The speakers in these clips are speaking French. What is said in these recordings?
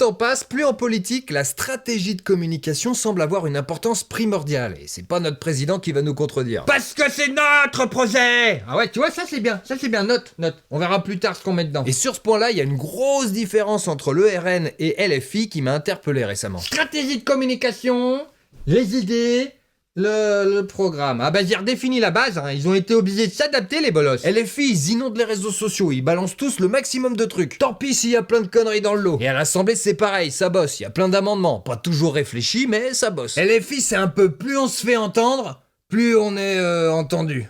temps passe, plus en politique, la stratégie de communication semble avoir une importance primordiale. Et c'est pas notre président qui va nous contredire. Parce que c'est notre projet! Ah ouais, tu vois, ça c'est bien, note. On verra plus tard ce qu'on met dedans. Et sur ce point-là, il y a une grosse différence entre le RN et LFI qui m'a interpellé récemment. Stratégie de communication, les idées... Le programme. Ah bah j'ai redéfini la base, hein. Ils ont été obligés de s'adapter les bolosses. LFI, ils inondent les réseaux sociaux, ils balancent tous le maximum de trucs. Tant pis s'il y a plein de conneries dans le lot. Et à l'Assemblée c'est pareil, ça bosse, il y a plein d'amendements, pas toujours réfléchis mais ça bosse. LFI c'est un peu plus on se fait entendre, plus on est entendu.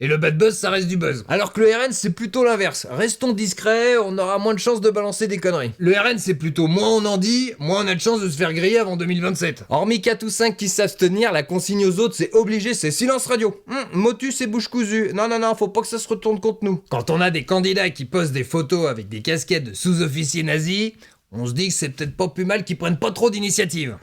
Et le bad buzz, ça reste du buzz. Alors que le RN, c'est plutôt l'inverse. Restons discrets, on aura moins de chances de balancer des conneries. Le RN, c'est plutôt moins on en dit, moins on a de chances de se faire griller avant 2027. Hormis 4 ou 5 qui savent se tenir, la consigne aux autres, c'est obligé, c'est silence radio. Motus et bouche cousue. Non, faut pas que ça se retourne contre nous. Quand on a des candidats qui postent des photos avec des casquettes de sous-officiers nazis, on se dit que c'est peut-être pas plus mal qu'ils prennent pas trop d'initiative.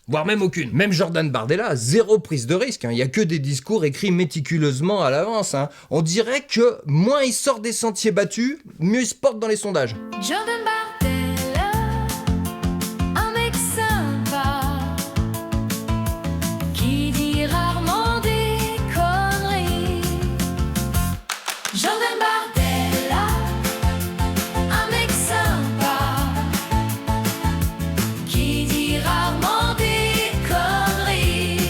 Voire même aucune. Même Jordan Bardella, zéro prise de risque. Il y a que des discours écrits méticuleusement à l'avance. On dirait que moins il sort des sentiers battus, mieux il se porte dans les sondages. Jordan Bardella, un mec sympa, qui dit rarement des conneries. Jordan Bardella, un mec sympa, qui dit rarement des conneries.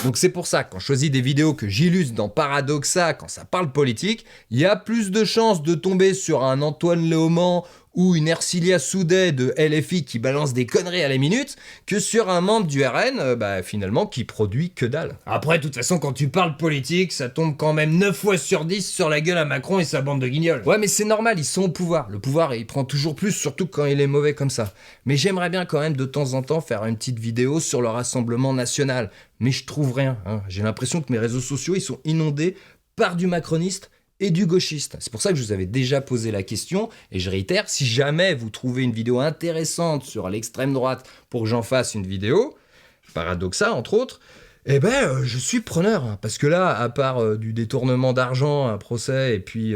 Donc c'est pour ça, quand je choisis des vidéos que j'illustre dans Paradoxa, quand ça parle politique, il y a plus de chances de tomber sur un Antoine Léaumont ou une Ercilia Soudet de LFI qui balance des conneries à la minute, que sur un membre du RN, finalement, qui produit que dalle. Après, de toute façon, quand tu parles politique, ça tombe quand même 9 fois sur 10 sur la gueule à Macron et sa bande de guignols. Ouais, mais c'est normal, ils sont au pouvoir. Le pouvoir, il prend toujours plus, surtout quand il est mauvais comme ça. Mais j'aimerais bien quand même de temps en temps faire une petite vidéo sur le Rassemblement National. Mais je trouve rien. J'ai l'impression que mes réseaux sociaux, ils sont inondés par du macroniste et du gauchiste. C'est pour ça que je vous avais déjà posé la question, et je réitère, si jamais vous trouvez une vidéo intéressante sur l'extrême droite pour que j'en fasse une vidéo, Paradoxa entre autres, je suis preneur, parce que là, à part du détournement d'argent, un procès, et puis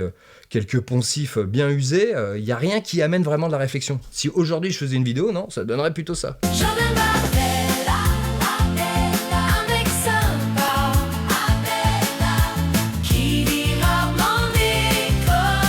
quelques poncifs bien usés, il n'y a rien qui amène vraiment de la réflexion. Si aujourd'hui je faisais une vidéo, non, ça donnerait plutôt ça. Jordan Bardella, un mec sympa, qui dit rarement des conneries.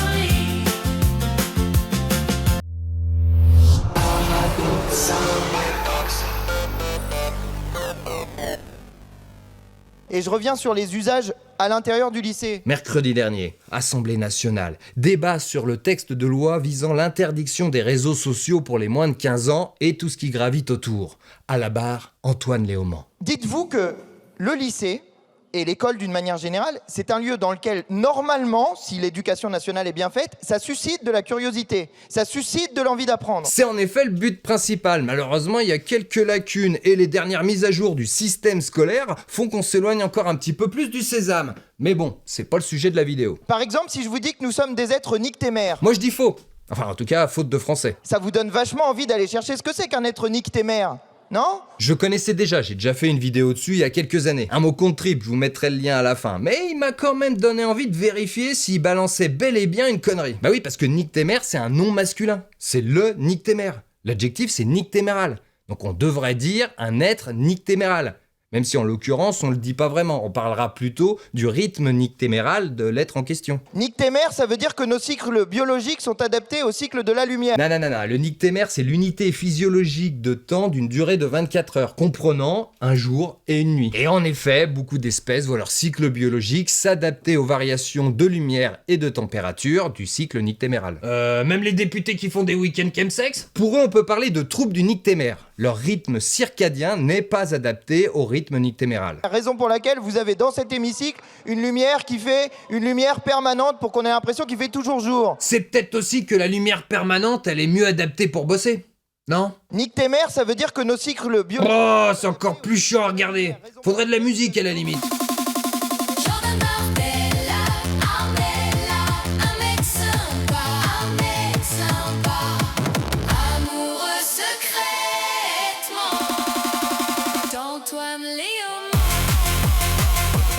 Et je reviens sur les usages à l'intérieur du lycée. Mercredi dernier, Assemblée nationale, débat sur le texte de loi visant l'interdiction des réseaux sociaux pour les moins de 15 ans et tout ce qui gravite autour. À la barre, Antoine Léaumont. Dites-vous que le lycée et l'école d'une manière générale, c'est un lieu dans lequel, normalement, si l'éducation nationale est bien faite, ça suscite de la curiosité, ça suscite de l'envie d'apprendre. C'est en effet le but principal. Malheureusement, il y a quelques lacunes et les dernières mises à jour du système scolaire font qu'on s'éloigne encore un petit peu plus du sésame. Mais bon, c'est pas le sujet de la vidéo. Par exemple, si je vous dis que nous sommes des êtres nictémères, Moi je dis faux. Enfin, en tout cas, faute de français. ça vous donne vachement envie d'aller chercher ce que c'est qu'un être nictémère, non ? Je connaissais déjà, j'ai déjà fait une vidéo dessus il y a quelques années. Un mot compte triple, je vous mettrai le lien à la fin. Mais il m'a quand même donné envie de vérifier s'il balançait bel et bien une connerie. Bah oui, parce que nictémère, c'est un nom masculin. C'est le nictémère. L'adjectif, c'est nictéméral. Donc on devrait dire un être nictéméral. Même si en l'occurrence, on le dit pas vraiment. On parlera plutôt du rythme nictéméral de l'être en question. Nictémère, ça veut dire que nos cycles biologiques sont adaptés au cycle de la lumière. Non, le nictémère, c'est l'unité physiologique de temps d'une durée de 24 heures, comprenant un jour et une nuit. Et en effet, beaucoup d'espèces voient leur cycle biologique s'adapter aux variations de lumière et de température du cycle nictéméral. Même les députés qui font des week-ends chemsex ? Pour eux, on peut parler de troubles du nictémère. Leur rythme circadien n'est pas adapté au rythme nictéméral. La raison pour laquelle vous avez dans cet hémicycle une lumière qui fait une lumière permanente pour qu'on ait l'impression qu'il fait toujours jour. C'est peut-être aussi que la lumière permanente, elle est mieux adaptée pour bosser. Non ? Nictémère, ça veut dire que nos cycles biologiques... Oh, c'est encore plus chiant à regarder. Faudrait de la musique à la limite. Jordan Bardella, un mec sympa, amoureux secrètement d'Antoine Léaumont.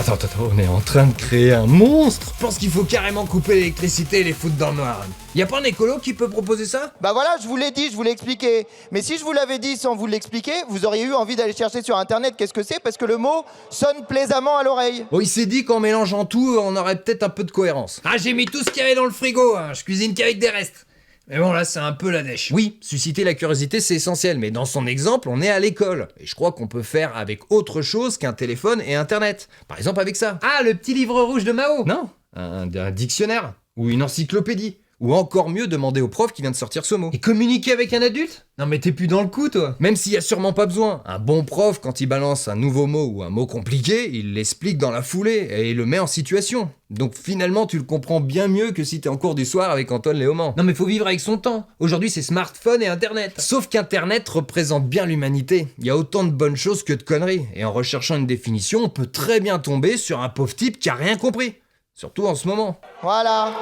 Attends, on est en train de créer un monstre. Je pense qu'il faut carrément couper l'électricité et les foutre dans le noir. Y a pas un écolo qui peut proposer ça? Bah voilà, je vous l'ai dit, je vous l'ai expliqué. Mais si je vous l'avais dit sans vous l'expliquer, vous auriez eu envie d'aller chercher sur internet qu'est-ce que c'est, parce que le mot sonne plaisamment à l'oreille. Bon, il s'est dit qu'en mélangeant tout, on aurait peut-être un peu de cohérence. Ah, j'ai mis tout ce qu'il y avait dans le frigo, hein. Je cuisine qu'avec des restes. Mais bon, là, c'est un peu la dèche. Oui, susciter la curiosité, c'est essentiel, mais dans son exemple, on est à l'école. Et je crois qu'on peut faire avec autre chose qu'un téléphone et Internet. Par exemple avec ça. Ah, le petit livre rouge de Mao. Non, un dictionnaire. Ou une encyclopédie. Ou encore mieux, demander au prof qui vient de sortir ce mot. Et communiquer avec un adulte? Non mais t'es plus dans le coup, toi. Même s'il y a sûrement pas besoin. Un bon prof, quand il balance un nouveau mot ou un mot compliqué, il l'explique dans la foulée et il le met en situation. Donc finalement, tu le comprends bien mieux que si t'es en cours du soir avec Antoine Léaumont. Non mais faut vivre avec son temps. Aujourd'hui, c'est smartphone et Internet. Sauf qu'Internet représente bien l'humanité. Il y a autant de bonnes choses que de conneries. Et en recherchant une définition, on peut très bien tomber sur un pauvre type qui a rien compris. Surtout en ce moment. Voilà.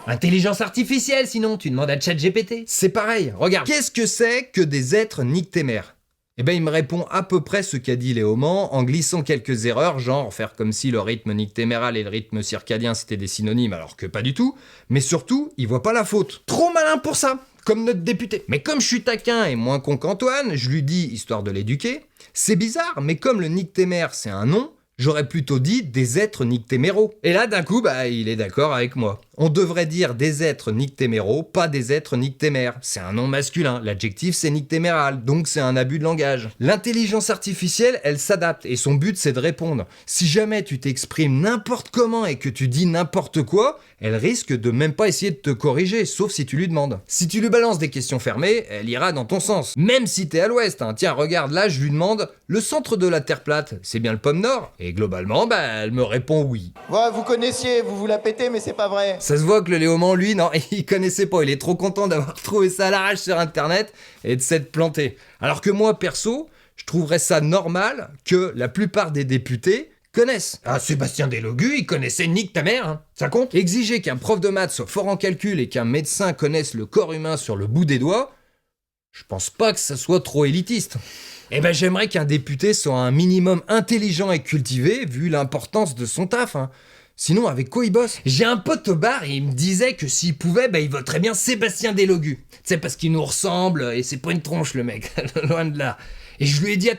Intelligence artificielle, sinon, tu demandes à ChatGPT. C'est pareil, regarde. Qu'est-ce que c'est que des êtres nictémères? Eh ben, il me répond à peu près ce qu'a dit Léaumont, en glissant quelques erreurs, genre faire comme si le rythme nictéméral et le rythme circadien c'était des synonymes, alors que pas du tout. Mais surtout, il voit pas la faute. Trop malin pour ça, comme notre député. Mais comme je suis taquin et moins con qu'Antoine, je lui dis, histoire de l'éduquer, c'est bizarre, mais comme le nictémère c'est un nom, j'aurais plutôt dit des êtres nictéméraux. Et là, d'un coup, bah, il est d'accord avec moi. On devrait dire des êtres nictéméraux, pas des êtres nictémères. C'est un nom masculin. L'adjectif, c'est nictéméral, donc c'est un abus de langage. L'intelligence artificielle, elle s'adapte, et son but, c'est de répondre. Si jamais tu t'exprimes n'importe comment et que tu dis n'importe quoi, elle risque de même pas essayer de te corriger, sauf si tu lui demandes. Si tu lui balances des questions fermées, elle ira dans ton sens. Même si t'es à l'ouest, hein. Tiens, regarde, là, je lui demande, le centre de la Terre plate, c'est bien le pôle Nord? Et globalement, bah, elle me répond oui. Ouais, vous connaissiez, vous vous la pétez, mais c'est pas vrai. Ça se voit que le Léaumont, lui, non, il connaissait pas. Il est trop content d'avoir trouvé ça à l'arrache sur Internet et de s'être planté. Alors que moi, perso, je trouverais ça normal que la plupart des députés connaissent. Ah, Sébastien Delogu, il connaissait nique ta mère, hein. Ça compte? Exiger qu'un prof de maths soit fort en calcul et qu'un médecin connaisse le corps humain sur le bout des doigts, je pense pas que ça soit trop élitiste. Eh ben, j'aimerais qu'un député soit un minimum intelligent et cultivé, vu l'importance de son taf, hein. Sinon, avec quoi il bosse? J'ai un pote au bar et il me disait que s'il pouvait, bah, il voterait bien Sébastien Delogu. Tu sais, parce qu'il nous ressemble et c'est pas une tronche, le mec. Loin de là. Et je lui ai dit,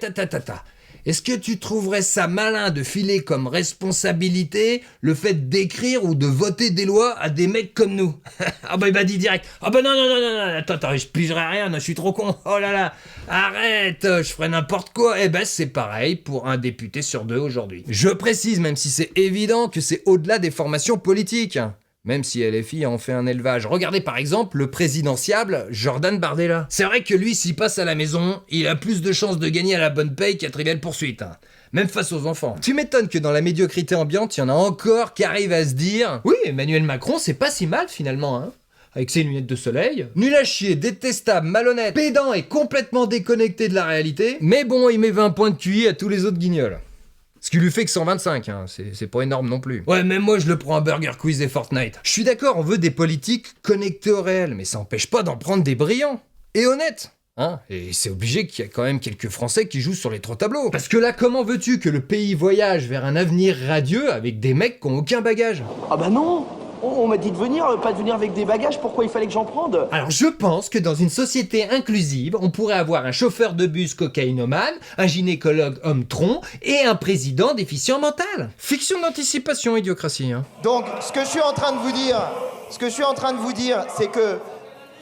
est-ce que tu trouverais ça malin de filer comme responsabilité le fait d'écrire ou de voter des lois à des mecs comme nous? Ah bah il m'a dit direct, ah bah non, attends, je pigerai rien, je suis trop con, oh là là, arrête, je ferai n'importe quoi. Eh ben c'est pareil pour un député sur 2 aujourd'hui. Je précise, même si c'est évident, que c'est au-delà des formations politiques. Même si LFI en fait un élevage. Regardez par exemple le présidentiable Jordan Bardella. C'est vrai que lui, s'il passe à la maison, il a plus de chances de gagner à la bonne paye qu'à Trivial Poursuite. Hein. Même face aux enfants. Tu m'étonnes que dans la médiocrité ambiante, il y en a encore qui arrivent à se dire « Oui, Emmanuel Macron, c'est pas si mal finalement, hein !» Avec ses lunettes de soleil. Nul à chier, détestable, malhonnête, pédant et complètement déconnecté de la réalité. Mais bon, il met 20 points de QI à tous les autres guignols. Ce qui lui fait que 125, hein. C'est pas énorme non plus. Ouais, même moi je le prends à Burger Quiz et Fortnite. Je suis d'accord, on veut des politiques connectés au réel, mais ça empêche pas d'en prendre des brillants. Et honnêtes. Hein, et c'est obligé qu'il y a quand même quelques Français qui jouent sur les 3 tableaux. Parce que là, comment veux-tu que le pays voyage vers un avenir radieux avec des mecs qui ont aucun bagage? Ah bah non! On m'a dit de venir, pas de venir avec des bagages, pourquoi il fallait que j'en prenne? Alors je pense que dans une société inclusive, on pourrait avoir un chauffeur de bus cocaïnomane, un gynécologue homme-tronc et un président déficient mental. Fiction d'anticipation, idiocratie. Hein. Donc, ce que je suis en train de vous dire, c'est que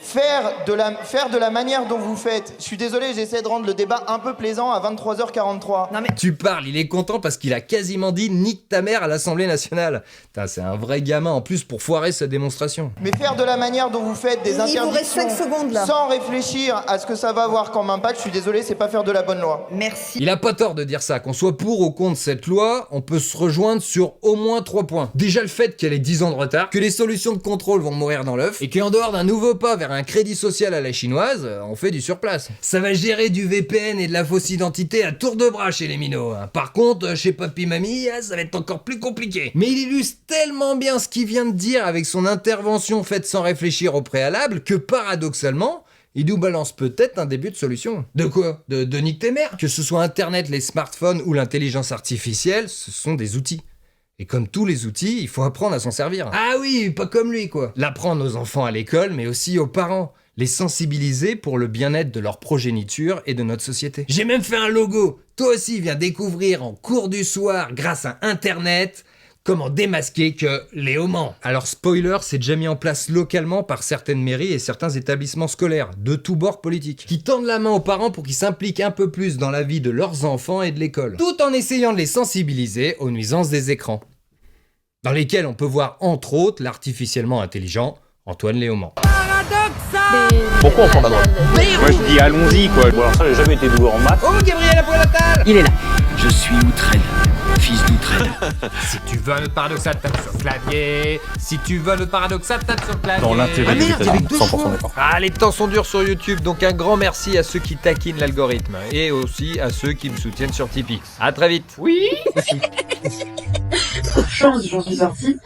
faire de la manière dont vous faites, je suis désolé, j'essaie de rendre le débat un peu plaisant à 23h43. Non mais tu parles, il est content parce qu'il a quasiment dit nique ta mère à l'Assemblée nationale. Putain, c'est un vrai gamin en plus pour foirer sa démonstration. Mais faire de la manière dont vous faites des interdictions il vous reste 5 secondes, là. Sans réfléchir à ce que ça va avoir comme impact, je suis désolé, c'est pas faire de la bonne loi. Merci. Il a pas tort de dire ça, qu'on soit pour ou contre cette loi, on peut se rejoindre sur au moins 3 points. Déjà le fait qu'elle ait 10 ans de retard, que les solutions de contrôle vont mourir dans l'œuf, et qu'en dehors d'un nouveau pas vers un crédit social à la chinoise, on fait du surplace. Ça va gérer du VPN et de la fausse identité à tour de bras chez les minots. Par contre, chez Papy Mamie, ça va être encore plus compliqué. Mais il illustre tellement bien ce qu'il vient de dire avec son intervention faite sans réfléchir au préalable que paradoxalement, il nous balance peut-être un début de solution. De quoi? De nique tes mères? Que ce soit Internet, les smartphones ou l'intelligence artificielle, ce sont des outils. Et comme tous les outils, il faut apprendre à s'en servir. Ah oui, pas comme lui quoi. L'apprendre aux enfants à l'école, mais aussi aux parents. Les sensibiliser pour le bien-être de leur progéniture et de notre société. J'ai même fait un logo. Toi aussi viens découvrir en cours du soir, grâce à Internet, comment démasquer que Léo ment. Alors spoiler, c'est déjà mis en place localement par certaines mairies et certains établissements scolaires, de tous bords politiques, qui tendent la main aux parents pour qu'ils s'impliquent un peu plus dans la vie de leurs enfants et de l'école, tout en essayant de les sensibiliser aux nuisances des écrans, dans lesquels on peut voir entre autres l'artificiellement intelligent Antoine Léaumont. Pourquoi on prend la droite? Moi je dis allons-y quoi. Bon alors ça j'ai jamais été doué en maths. Oh Gabriel Apollatal, Il est là. Je suis Outrel, fils d'Outrel. Si tu veux un autre paradoxal, tape sur clavier. Si tu veux un autre paradoxal, tape sur clavier. Dans l'intérêt du merde, avec deux 100% choix. d'accord. Ah, les temps sont durs sur YouTube, donc un grand merci à ceux qui taquinent l'algorithme et aussi à ceux qui me soutiennent sur Tipeee. À très vite. Oui. Chance, j'en suis sorti.